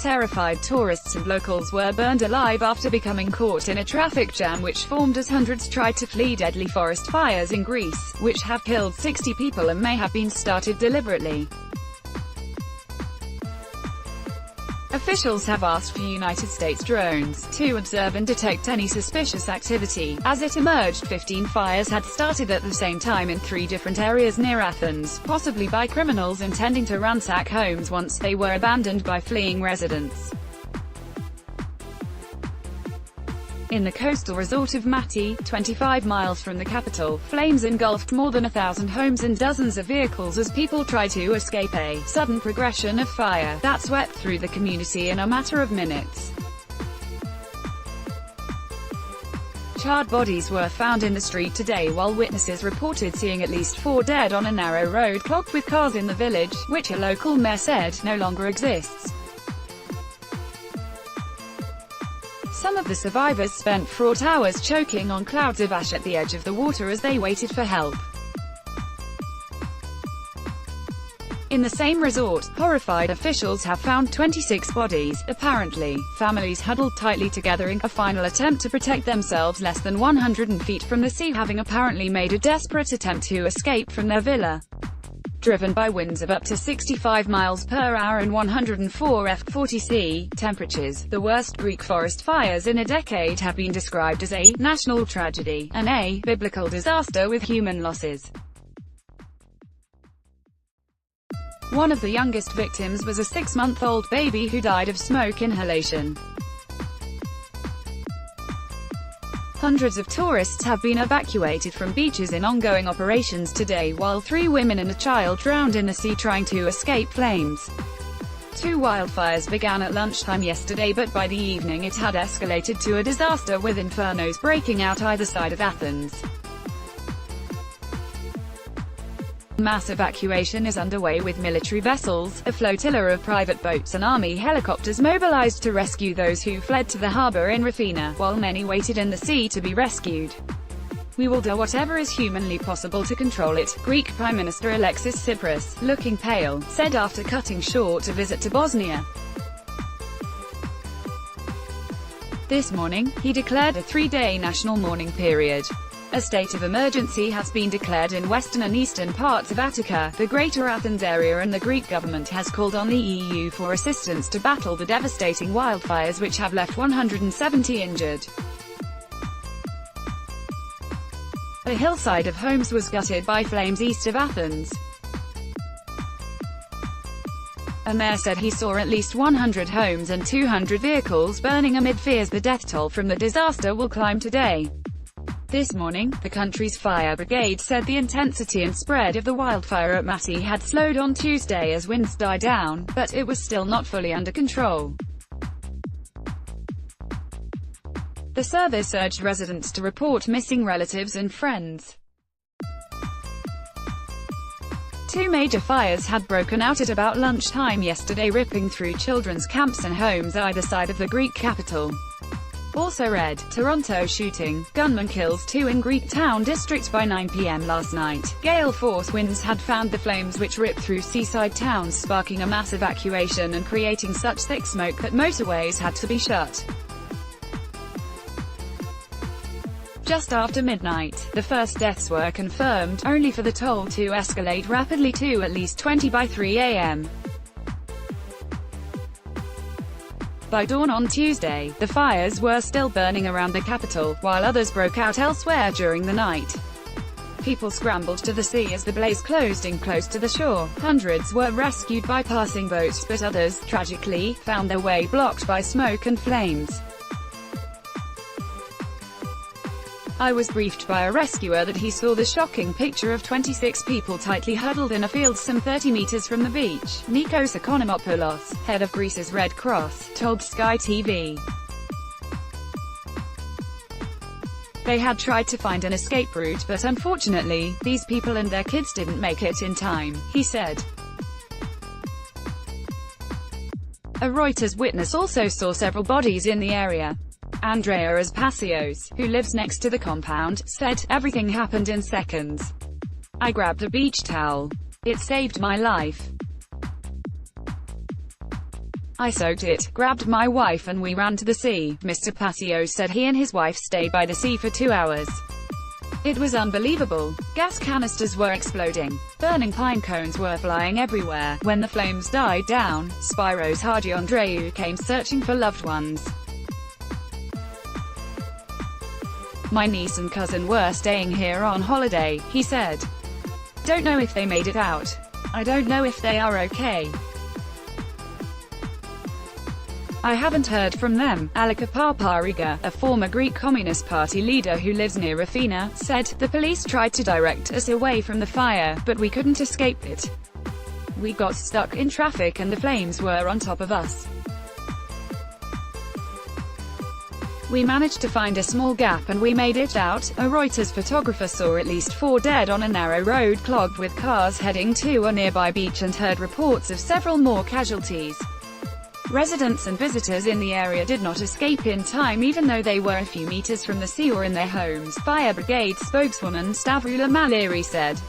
Terrified tourists and locals were burned alive after becoming caught in a traffic jam which formed as hundreds tried to flee deadly forest fires in Greece, which have killed 60 people and may have been started deliberately. Officials have asked for United States drones to observe and detect any suspicious activity. As it emerged, 15 fires had started at the same time in 3 different areas near Athens, possibly by criminals intending to ransack homes once they were abandoned by fleeing residents. In the coastal resort of Mati, 25 miles from the capital, flames engulfed more than 1,000 homes and dozens of vehicles as people tried to escape a sudden progression of fire that swept through the community in a matter of minutes. Charred bodies were found in the street today, while witnesses reported seeing at least 4 dead on a narrow road clogged with cars in the village, which a local mayor said no longer exists. Some of the survivors spent fraught hours choking on clouds of ash at the edge of the water as they waited for help. In the same resort, horrified officials have found 26 bodies. Apparently, families huddled tightly together in a final attempt to protect themselves less than 100 feet from the sea, having apparently made a desperate attempt to escape from their villa. Driven by winds of up to 65 miles per hour and 104 F40C temperatures, the worst Greek forest fires in a decade have been described as a national tragedy and a biblical disaster with human losses. One of the youngest victims was a 6-month-old baby who died of smoke inhalation. Hundreds of tourists have been evacuated from beaches in ongoing operations today, while 3 women and a child drowned in the sea trying to escape flames. 2 wildfires began at lunchtime yesterday, but by the evening it had escalated to a disaster with infernos breaking out either side of Athens. Mass evacuation is underway with military vessels, a flotilla of private boats and army helicopters mobilized to rescue those who fled to the harbor in Rafina, while many waited in the sea to be rescued. "We will do whatever is humanly possible to control it," Greek Prime Minister Alexis Tsipras, looking pale, said after cutting short a visit to Bosnia. This morning, he declared a 3-day national mourning period. A state of emergency has been declared in western and eastern parts of Attica, the Greater Athens area, and the Greek government has called on the EU for assistance to battle the devastating wildfires which have left 170 injured. A hillside of homes was gutted by flames east of Athens. A mayor said he saw at least 100 homes and 200 vehicles burning amid fears the death toll from the disaster will climb today. This morning, the country's fire brigade said the intensity and spread of the wildfire at Mati had slowed on Tuesday as winds died down, but it was still not fully under control. The service urged residents to report missing relatives and friends. 2 major fires had broken out at about lunchtime yesterday, ripping through children's camps and homes either side of the Greek capital. Also read, Toronto shooting, gunman kills 2 in Greek town district by 9 p.m. last night. Gale force winds had fanned the flames which ripped through seaside towns, sparking a mass evacuation and creating such thick smoke that motorways had to be shut. Just after midnight, the first deaths were confirmed, only for the toll to escalate rapidly to at least 20 by 3 a.m. By dawn on Tuesday, the fires were still burning around the capital, while others broke out elsewhere during the night. People scrambled to the sea as the blaze closed in close to the shore. Hundreds were rescued by passing boats, but others, tragically, found their way blocked by smoke and flames. I was briefed by a rescuer that he saw the shocking picture of 26 people tightly huddled in a field some 30 meters from the beach, Nikos Economopoulos, head of Greece's Red Cross, told Sky TV. They had tried to find an escape route, but unfortunately, these people and their kids didn't make it in time, he said. A Reuters witness also saw several bodies in the area. Andrea Aspasios, who lives next to the compound, said, "Everything happened in seconds. I grabbed a beach towel. It saved my life. I soaked it, grabbed my wife and we ran to the sea. Mr. Passio said he and his wife stayed by the sea for 2 hours. It was unbelievable. Gas canisters were exploding. Burning pine cones were flying everywhere. When the flames died down, Spiros Hadjiandreou came searching for loved ones. My niece and cousin were staying here on holiday, he said. Don't know if they made it out. I don't know if they are okay. I haven't heard from them. Alika Papariga, a former Greek Communist Party leader who lives near Rafina, said, the police tried to direct us away from the fire, but we couldn't escape it. We got stuck in traffic and the flames were on top of us. We managed to find a small gap and we made it out. A Reuters photographer saw at least 4 dead on a narrow road clogged with cars heading to a nearby beach and heard reports of several more casualties. Residents and visitors in the area did not escape in time even though they were a few meters from the sea or in their homes, Fire Brigade spokeswoman Stavroula Maliri said.